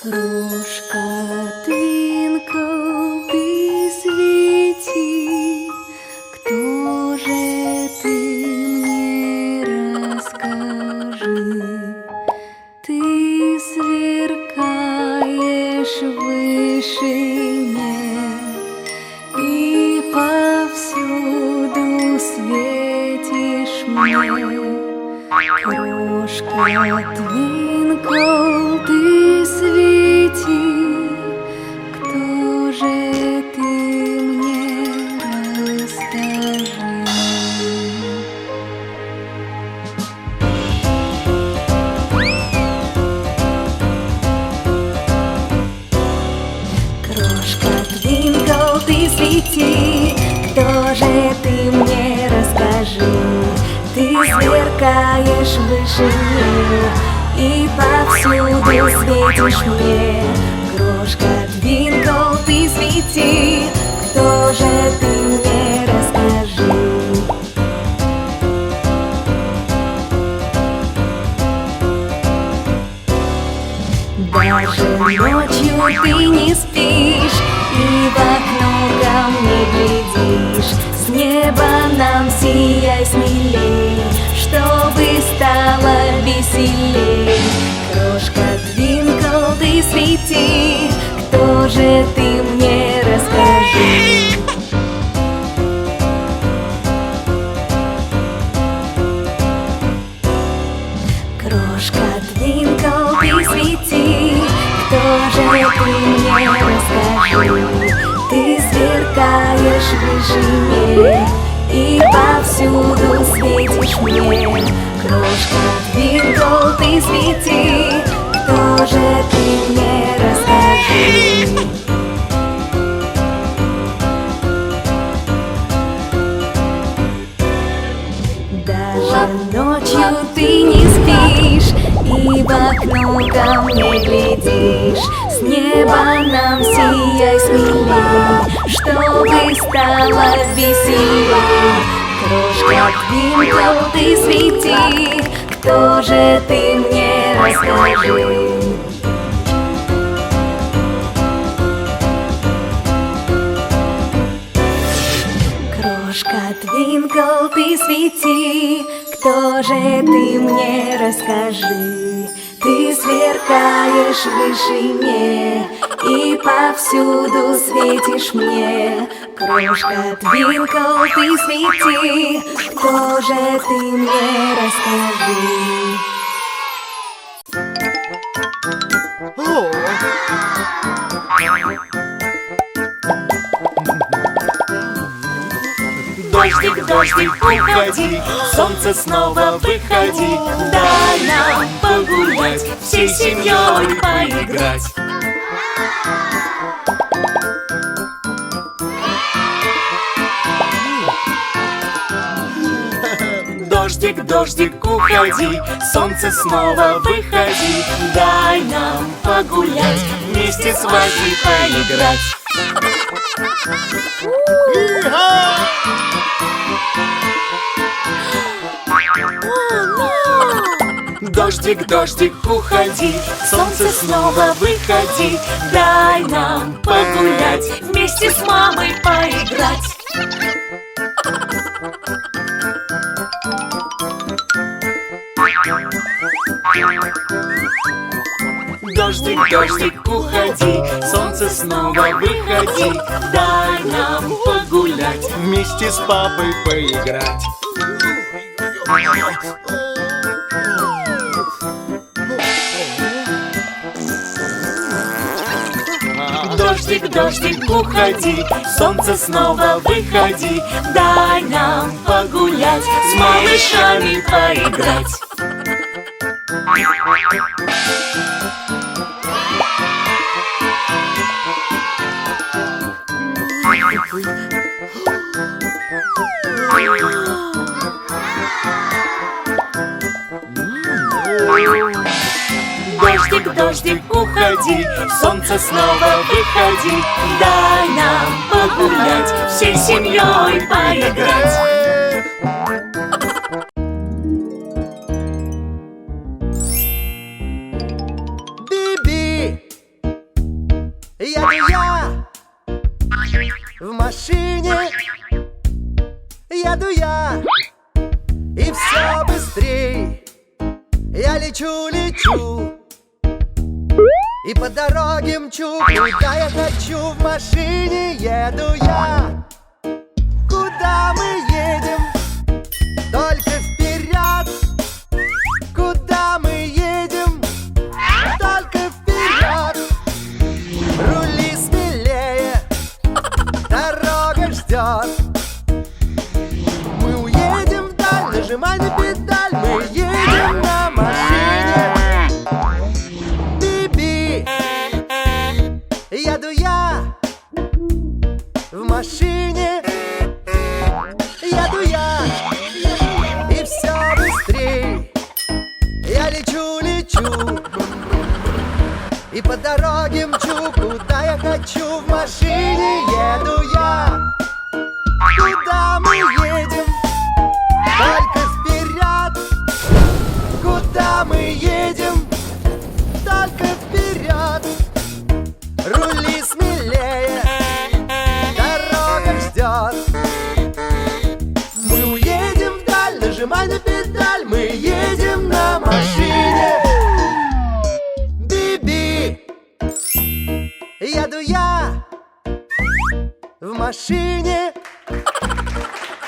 Крошка Твинкл, ты свети, кто же ты мне расскажи? Ты сверкаешь в вышине и повсюду светишь мне. Крошка Твинкл, ты свети, кто же ты мне расскажи? Крошка Твинкл, ты свети, кто же ты мне расскажи? Ты сверкаешь в вышине и повсюду светишь мне. Крошка Твинкл, ты свети, кто же ты мне расскажи? Даже ночью ты не спишь и в окно ко мне глядишь. С неба нам сияй смелей, чтобы стало веселей. Крошка Твинкл, ты свети, кто же ты мне расскажи? Крошка Твинкл, ты свети, кто же ты мне расскажи? Ты сверкаешь в вышине и повсюду светишь мне. Крошка Твинкл, ты свети, кто же ты мне расскажи? Даже ночью ты не спишь и в окно ко мне глядишь. С неба нам сияй смелей, чтобы стало веселей. Крошка Твинкл, ты свети, кто же ты мне расскажи? Крошка Твинкл, ты свети, кто же ты мне расскажи? Ты сверкаешь в вышине и повсюду светишь мне. Крошка Твинкл, ты свети, кто же ты мне расскажи? Дождик, дождик, уходи, солнце снова выходи. Дай нам погулять, всей семьей поиграть. Дождик, дождик, уходи, солнце снова выходи. Дай нам погулять, вместе с вами поиграть. Дождик, дождик, уходи, солнце снова выходи. Дай нам погулять, вместе с мамой поиграть. Дождик, дождик, уходи, солнце снова выходи. Дай нам погулять, вместе с папой поиграть. Дождик, дождик, уходи, солнце снова выходи. Дай нам погулять, с малышами поиграть. Дождик, дождик, уходи, солнце снова выходи. Дай нам погулять, всей семьей поиграть. Биби, машине еду я, и все быстрей я лечу, лечу, и по дороге мчу, куда я хочу. В машине еду я. Куда мы едем? Только вперед. Куда мы едем? Только вперед. Рули смелее, дорога ждет. Мы уедем вдаль, нажимай на педаль. Мы едем на машине. Би-би, еду я. В машине еду я, и все быстрей я лечу, лечу, и по дороге мчу, куда я хочу. В машине еду я. Куда мы едем? Только вперед. Куда мы едем? Только вперед. Рули смелее, дорога ждет. Мы уедем вдаль, нажимай на педаль. Мы едем на машине. Би-би, еду я. В машине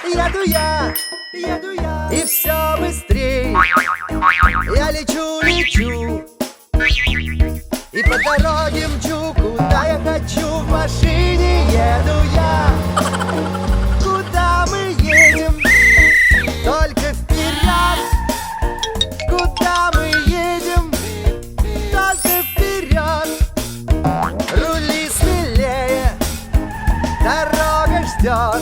еду я, и все быстрей я лечу, лечу, и по дороге мчу, куда я хочу. В машине еду я. Куда мы едем? Только вперед. Куда мы едем? Только вперед. Рули смелее, дорога ждет.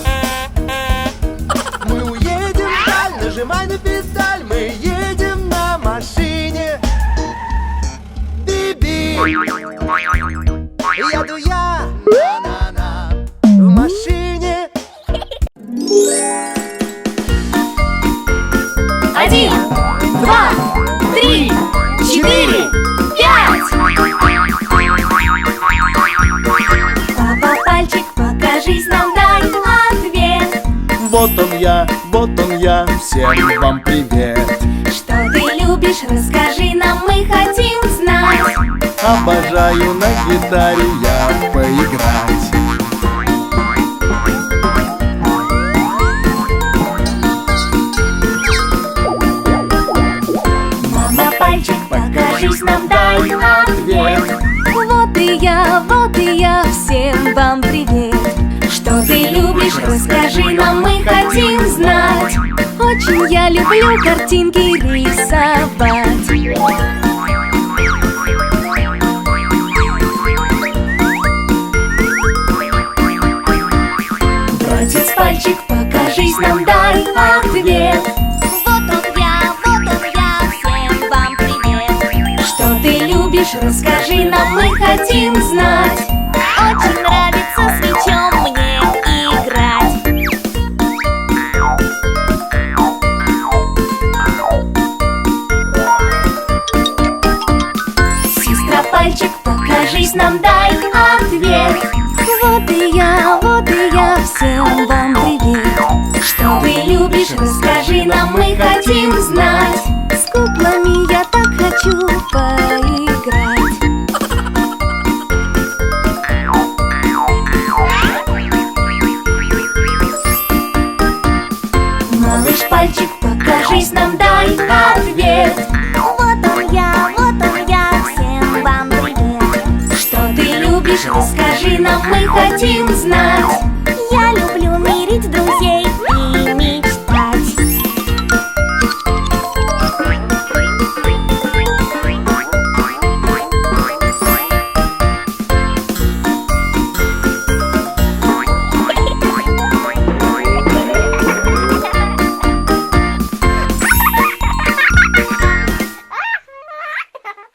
Мы уедем вдаль, нажимай на педаль. Мы едем на машине. Би-би, еду я. На-на-на. В машине. 1, 2, 3, 4, 5. Папа, пальчик, покажись нам, дай ответ. Вот он я, всем вам привет. Что ты любишь, расскажи нам, мы хотим знать. Обожаю на гитаре я поиграть. Мама, пальчик, покажись нам, дай ответ. Вот и я, всем вам привет. Что ты любишь, расскажи нам, мы хотим знать. Очень я люблю картинки рисовать. Братец, пальчик, покажись нам, дай ответ. Вот он я, всем вам привет. Что ты любишь, расскажи нам, мы хотим знать. Очень нравится с мячом мне играть. Сестра, пальчик, покажись нам, дай ответ. Вот и я, всем вам привет. Что ты любишь, расскажи нам, мы хотим знать. С куклами я так хочу поиграть. Малыш, пальчик, покажись нам, дай ответ. Вот он я, всем вам привет. Что ты любишь, расскажи нам, мы хотим знать. Я люблю мирить друзей.